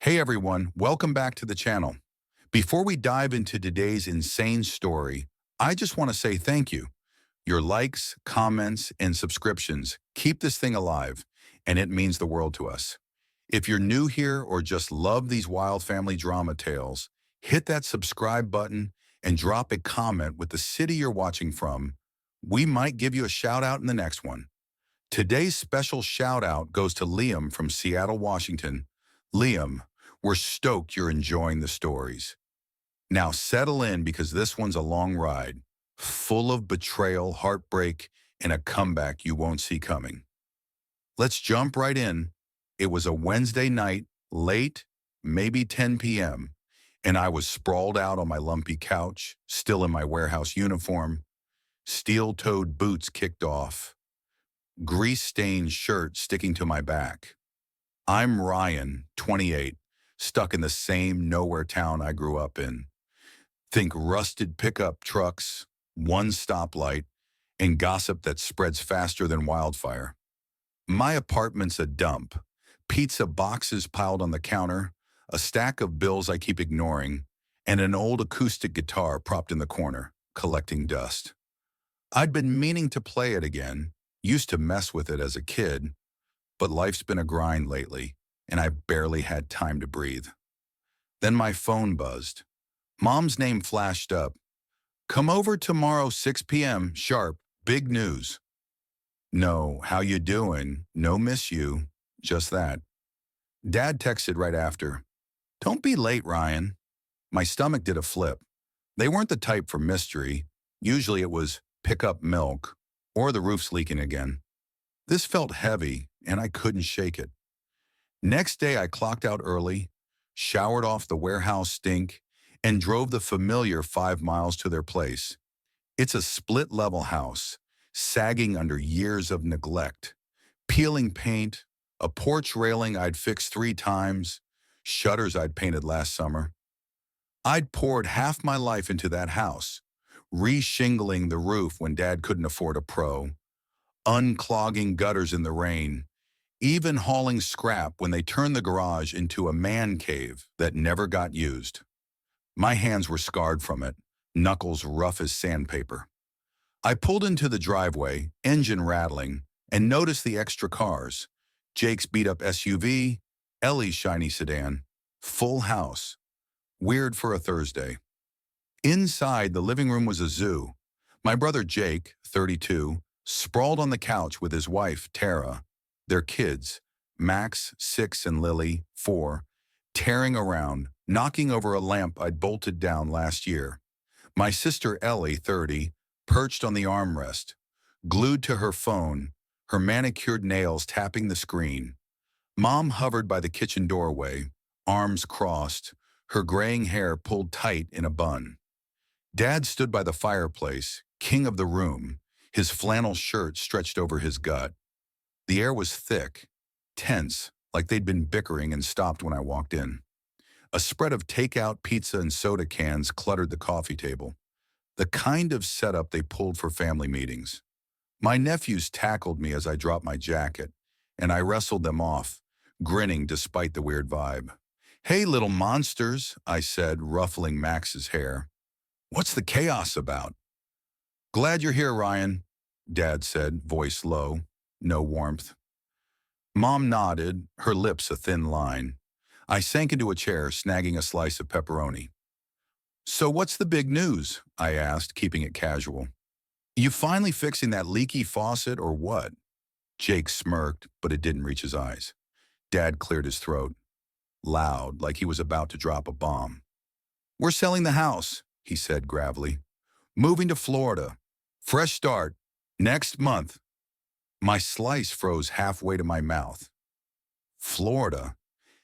Hey everyone, welcome back to the channel. Before we dive into today's insane story, I just want to say thank you. Your likes, comments, and subscriptions keep this thing alive, and it means the world to us. If you're new here or just love these wild family drama tales, hit that subscribe button and drop a comment with the city you're watching from. We might give you a shout out in the next one. Today's special shout out goes to Liam from Seattle, Washington. Liam, we're stoked you're enjoying the stories. Now settle in because this one's a long ride, full of betrayal, heartbreak, and a comeback you won't see coming. Let's jump right in. It was a Wednesday night, late, maybe 10 p.m., and I was sprawled out on my lumpy couch, still in my warehouse uniform, steel-toed boots kicked off, grease-stained shirt sticking to my back. I'm Ryan, 28, stuck in the same nowhere town I grew up in. Think rusted pickup trucks, one stoplight, and gossip that spreads faster than wildfire. My apartment's a dump. Pizza boxes piled on the counter, a stack of bills I keep ignoring, and an old acoustic guitar propped in the corner, collecting dust. I'd been meaning to play it again, used to mess with it as a kid, but life's been a grind lately, and I barely had time to breathe. Then my phone buzzed. Mom's name flashed up. Come over tomorrow 6 p.m. sharp, big news. No, how you doing? No miss you. Just that. Dad texted right after. Don't be late, Ryan. My stomach did a flip. They weren't the type for mystery. Usually it was pick up milk or the roof's leaking again. This felt heavy and I couldn't shake it. Next day I clocked out early, showered off the warehouse stink, and drove the familiar 5 miles to their place. It's a split-level house, sagging under years of neglect, peeling paint, a porch railing I'd fixed 3 times, shutters I'd painted last summer. I'd poured half my life into that house, re-shingling the roof when Dad couldn't afford a pro, unclogging gutters in the rain, even hauling scrap when they turned the garage into a man cave that never got used. My hands were scarred from it, knuckles rough as sandpaper. I pulled into the driveway, engine rattling, and noticed the extra cars. Jake's beat-up SUV, Ellie's shiny sedan, full house. Weird for a Thursday. Inside, the living room was a zoo. My brother Jake, 32, sprawled on the couch with his wife, Tara, their kids, Max, 6, and Lily, 4, tearing around, knocking over a lamp I'd bolted down last year. My sister Ellie, 30, perched on the armrest, glued to her phone, her manicured nails tapping the screen. Mom hovered by the kitchen doorway, arms crossed, her graying hair pulled tight in a bun. Dad stood by the fireplace, king of the room, his flannel shirt stretched over his gut. The air was thick, tense, like they'd been bickering and stopped when I walked in. A spread of takeout pizza and soda cans cluttered the coffee table, the kind of setup they pulled for family meetings. My nephews tackled me as I dropped my jacket, and I wrestled them off, grinning despite the weird vibe. Hey, little monsters, I said, ruffling Max's hair. What's the chaos about? Glad you're here, Ryan, Dad said, voice low, no warmth. Mom nodded, her lips a thin line. I sank into a chair, snagging a slice of pepperoni. So what's the big news? I asked, keeping it casual. You finally fixing that leaky faucet or what? Jake smirked, but it didn't reach his eyes. Dad cleared his throat, loud, like he was about to drop a bomb. We're selling the house, he said gravelly. Moving to Florida. Fresh start. Next month. My slice froze halfway to my mouth. Florida?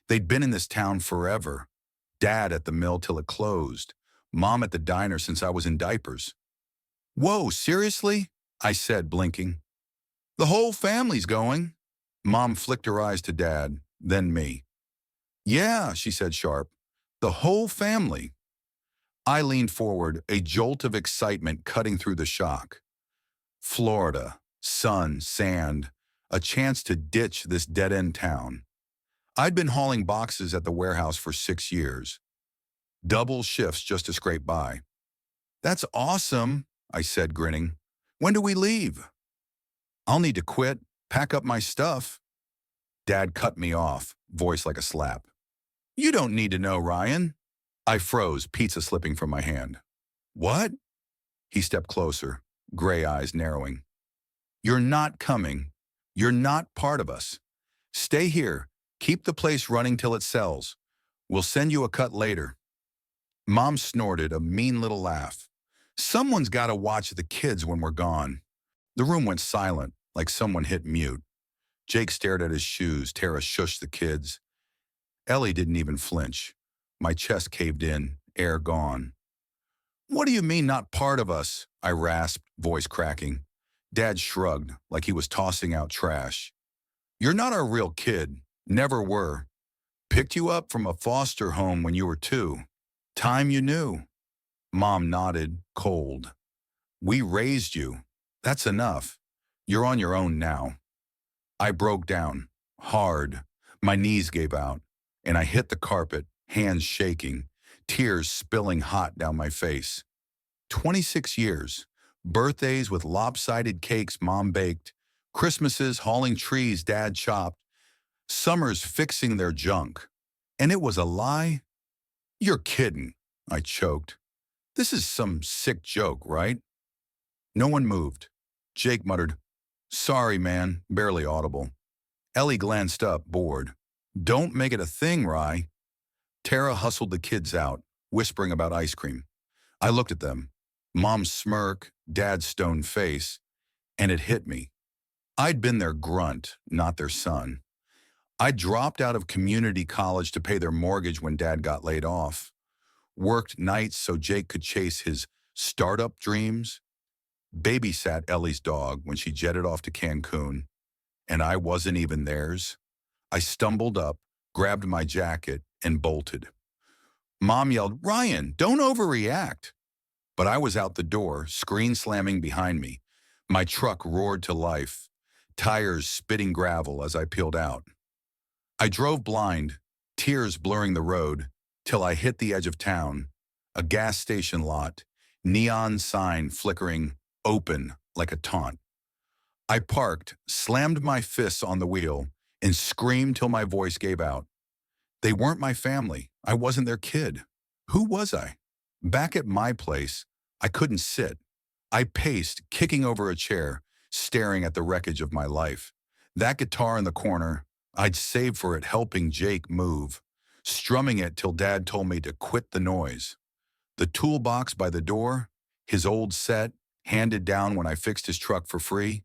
They'd been in this town forever. Dad at the mill till it closed. Mom at the diner since I was in diapers. Whoa, seriously? I said, blinking. The whole family's going. Mom flicked her eyes to Dad, then me. Yeah, she said sharp. The whole family. I leaned forward, a jolt of excitement cutting through the shock. Florida, sun, sand, a chance to ditch this dead-end town. I'd been hauling boxes at the warehouse for 6 years, double shifts just to scrape by. That's awesome, I said, grinning. When do we leave? I'll need to quit, pack up my stuff. Dad cut me off, voice like a slap. You don't need to know, Ryan. I froze, pizza slipping from my hand. What? He stepped closer, gray eyes narrowing. You're not coming. You're not part of us. Stay here. Keep the place running till it sells. We'll send you a cut later. Mom snorted a mean little laugh. Someone's got to watch the kids when we're gone. The room went silent, like someone hit mute. Jake stared at his shoes. Tara shushed the kids. Ellie didn't even flinch. My chest caved in, air gone. What do you mean not part of us? I rasped, voice cracking. Dad shrugged, like he was tossing out trash. You're not our real kid. Never were. Picked you up from a foster home when you were 2. Time you knew. Mom nodded, cold. We raised you. That's enough. You're on your own now. I broke down, hard. My knees gave out, and I hit the carpet, hands shaking, tears spilling hot down my face. 26 years, birthdays with lopsided cakes Mom baked, Christmases hauling trees Dad chopped, summers fixing their junk. And it was a lie? You're kidding, I choked. This is some sick joke, right? No one moved. Jake muttered, Sorry, man, barely audible. Ellie glanced up, bored. Don't make it a thing, Rye. Tara hustled the kids out, whispering about ice cream. I looked at them, Mom's smirk, Dad's stone face, and it hit me. I'd been their grunt, not their son. I dropped out of community college to pay their mortgage when Dad got laid off. Worked nights so Jake could chase his startup dreams. Babysat Ellie's dog when she jetted off to Cancun, and I wasn't even theirs. I stumbled up, grabbed my jacket, and bolted. Mom yelled, Ryan, don't overreact. But I was out the door, screen slamming behind me. My truck roared to life, tires spitting gravel as I peeled out. I drove blind, tears blurring the road, till I hit the edge of town, a gas station lot, neon sign flickering, open like a taunt. I parked, slammed my fists on the wheel, and screamed till my voice gave out. They weren't my family. I wasn't their kid. Who was I? Back at my place, I couldn't sit. I paced, kicking over a chair, staring at the wreckage of my life. That guitar in the corner, I'd saved for it helping Jake move, strumming it till Dad told me to quit the noise. The toolbox by the door, his old set, handed down when I fixed his truck for free.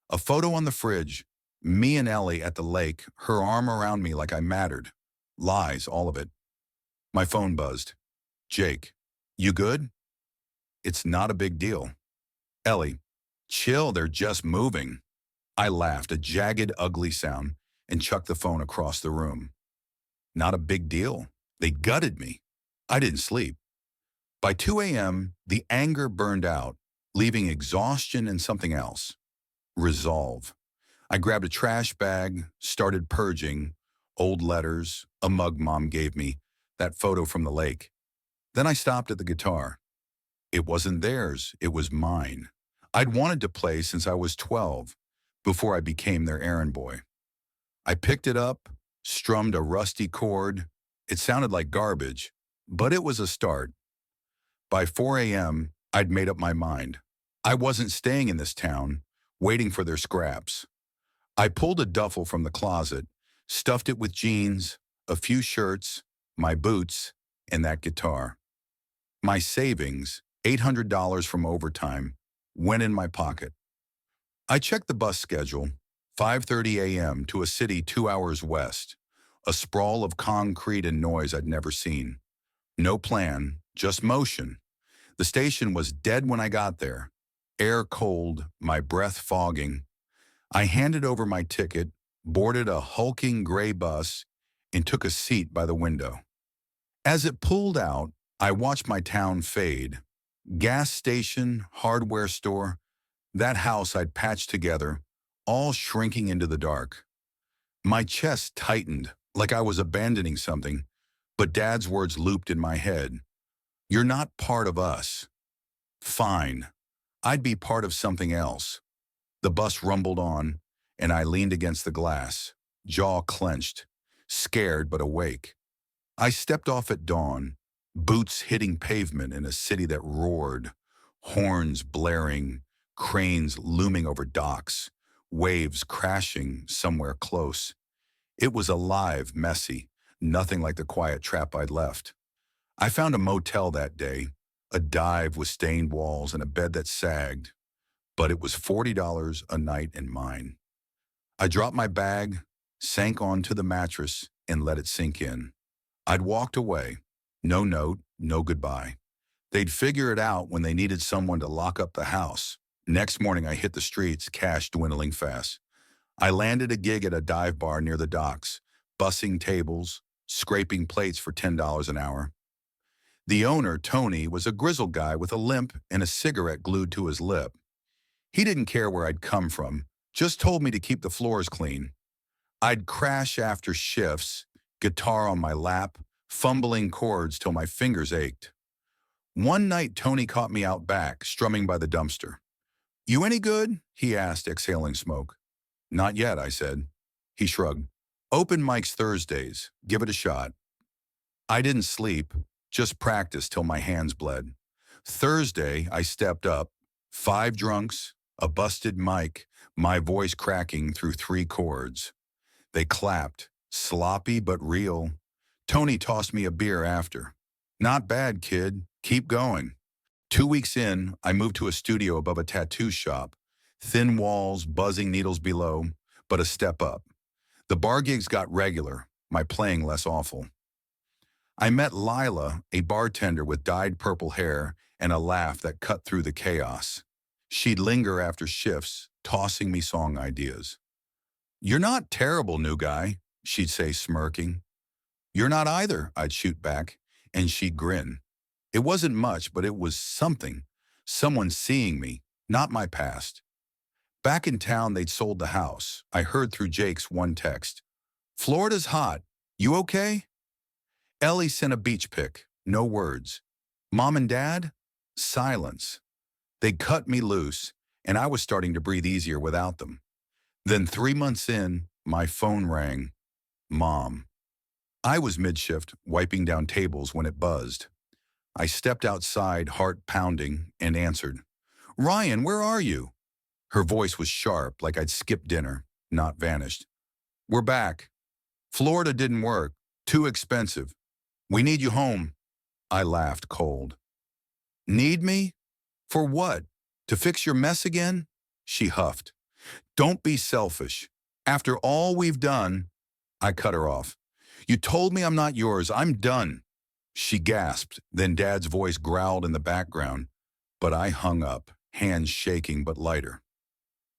A photo on the fridge, me and Ellie at the lake, her arm around me like I mattered. Lies, all of it. My phone buzzed. Jake, you good? It's not a big deal. Ellie, chill, they're just moving. I laughed, a jagged, ugly sound, and chucked the phone across the room. Not a big deal. They gutted me. I didn't sleep. By 2 a.m., the anger burned out, leaving exhaustion and something else. Resolve. I grabbed a trash bag, started purging, old letters, a mug Mom gave me, that photo from the lake. Then I stopped at the guitar. It wasn't theirs, it was mine. I'd wanted to play since I was 12, before I became their errand boy. I picked it up, strummed a rusty chord. It sounded like garbage, but it was a start. By 4 a.m., I'd made up my mind. I wasn't staying in this town, waiting for their scraps. I pulled a duffel from the closet, stuffed it with jeans, a few shirts, my boots, and that guitar. My savings, $800 from overtime, went in my pocket. I checked the bus schedule, 5:30 a.m. to a city 2 hours west, a sprawl of concrete and noise I'd never seen. No plan, just motion. The station was dead when I got there, air cold, my breath fogging. I handed over my ticket, boarded a hulking gray bus, and took a seat by the window. As it pulled out, I watched my town fade. Gas station, hardware store, that house I'd patched together, all shrinking into the dark. My chest tightened, like I was abandoning something, but Dad's words looped in my head. You're not part of us. Fine. I'd be part of something else. The bus rumbled on, and I leaned against the glass, jaw clenched, scared but awake. I stepped off at dawn, boots hitting pavement in a city that roared, horns blaring, cranes looming over docks, waves crashing somewhere close. It was alive, messy, nothing like the quiet trap I'd left. I found a motel that day, a dive with stained walls and a bed that sagged, but it was $40 a night and mine. I dropped my bag, sank onto the mattress, and let it sink in. I'd walked away. No note, no goodbye. They'd figure it out when they needed someone to lock up the house. Next morning, I hit the streets, cash dwindling fast. I landed a gig at a dive bar near the docks, bussing tables, scraping plates for $10 an hour. The owner, Tony, was a grizzled guy with a limp and a cigarette glued to his lip. He didn't care where I'd come from, just told me to keep the floors clean. I'd crash after shifts, guitar on my lap, fumbling chords till my fingers ached. One night, Tony caught me out back, strumming by the dumpster. "You any good?" he asked, exhaling smoke. "Not yet," I said. He shrugged. "Open mics Thursdays. Give it a shot." I didn't sleep, just practiced till my hands bled. Thursday, I stepped up. 5 drunks, a busted mic, my voice cracking through 3 chords. They clapped, sloppy but real. Tony tossed me a beer after. "Not bad, kid. Keep going." 2 weeks in, I moved to a studio above a tattoo shop. Thin walls, buzzing needles below, but a step up. The bar gigs got regular, my playing less awful. I met Lila, a bartender with dyed purple hair and a laugh that cut through the chaos. She'd linger after shifts, tossing me song ideas. "You're not terrible, new guy," she'd say, smirking. "You're not either," I'd shoot back, and she'd grin. It wasn't much, but it was something. Someone seeing me, not my past. Back in town, they'd sold the house. I heard through Jake's one text. "Florida's hot. You okay?" Ellie sent a beach pic. No words. Mom and Dad? Silence. They cut me loose, and I was starting to breathe easier without them. Then 3 months in, my phone rang. Mom. I was mid-shift, wiping down tables when it buzzed. I stepped outside, heart pounding, and answered. "Ryan, where are you?" Her voice was sharp, like I'd skipped dinner, not vanished. "We're back. Florida didn't work. Too expensive. We need you home." I laughed cold. "Need me? For what? To fix your mess again?" She huffed. "Don't be selfish. After all we've done—" I cut her off. "You told me I'm not yours. I'm done." She gasped, then Dad's voice growled in the background, but I hung up, hands shaking but lighter.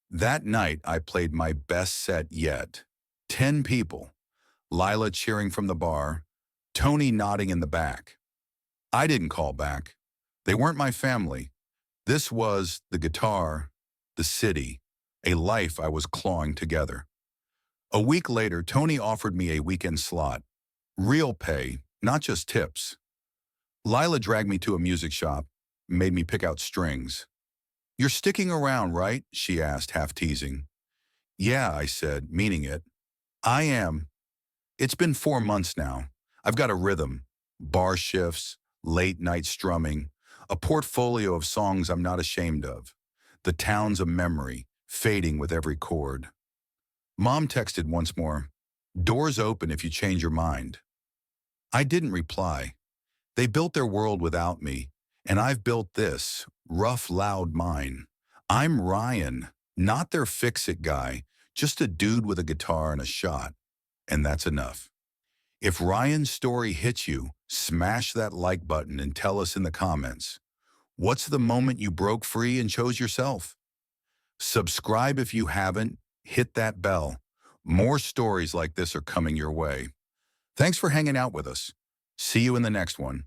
That night, I played my best set yet. 10 people. Lila cheering from the bar, Tony nodding in the back. I didn't call back. They weren't my family. This was the guitar, the city, a life I was clawing together. A week later, Tony offered me a weekend slot. Real pay, not just tips. Lila dragged me to a music shop, made me pick out strings. "You're sticking around, right?" she asked, half teasing. "Yeah," I said, meaning it. "I am. It's been 4 months now. I've got a rhythm, bar shifts, late night strumming, a portfolio of songs I'm not ashamed of. The town's a memory, fading with every chord." Mom texted once more, "Doors open if you change your mind." I didn't reply. They built their world without me, and I've built this, rough, loud mine. I'm Ryan, not their fix-it guy, just a dude with a guitar and a shot. And that's enough. If Ryan's story hits you, smash that like button and tell us in the comments. What's the moment you broke free and chose yourself? Subscribe if you haven't. Hit that bell. More stories like this are coming your way. Thanks for hanging out with us. See you in the next one.